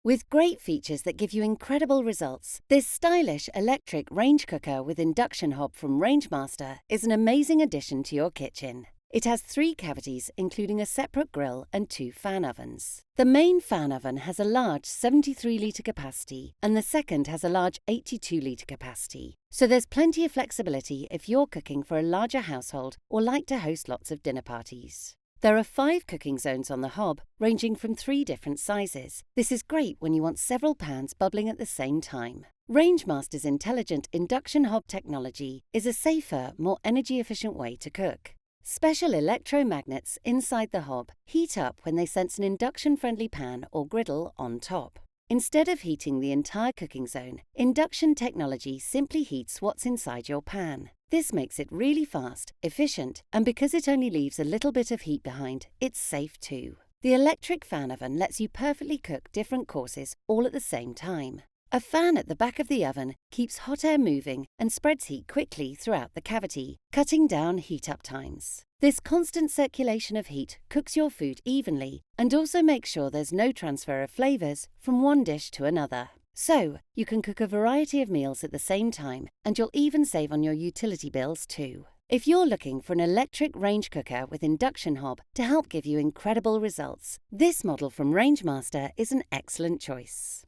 With great features that give you incredible results, this stylish electric range cooker with induction hob from Rangemaster is an amazing addition to your kitchen. It has 3 cavities, including a separate grill and 2 fan ovens. The main fan oven has a large 73-litre capacity, and the second has a large 82-litre capacity. So there's plenty of flexibility if you're cooking for a larger household or like to host lots of dinner parties. There are 5 cooking zones on the hob, ranging from 3 different sizes. This is great when you want several pans bubbling at the same time. Rangemaster's intelligent induction hob technology is a safer, more energy-efficient way to cook. Special electromagnets inside the hob heat up when they sense an induction-friendly pan or griddle on top. Instead of heating the entire cooking zone, induction technology simply heats what's inside your pan. This makes it really fast, efficient, and because it only leaves a little bit of heat behind, it's safe too. The electric fan oven lets you perfectly cook different courses all at the same time. A fan at the back of the oven keeps hot air moving and spreads heat quickly throughout the cavity, cutting down heat-up times. This constant circulation of heat cooks your food evenly and also makes sure there's no transfer of flavours from one dish to another. So, you can cook a variety of meals at the same time, and you'll even save on your utility bills too. If you're looking for an electric range cooker with induction hob to help give you incredible results, this model from Rangemaster is an excellent choice.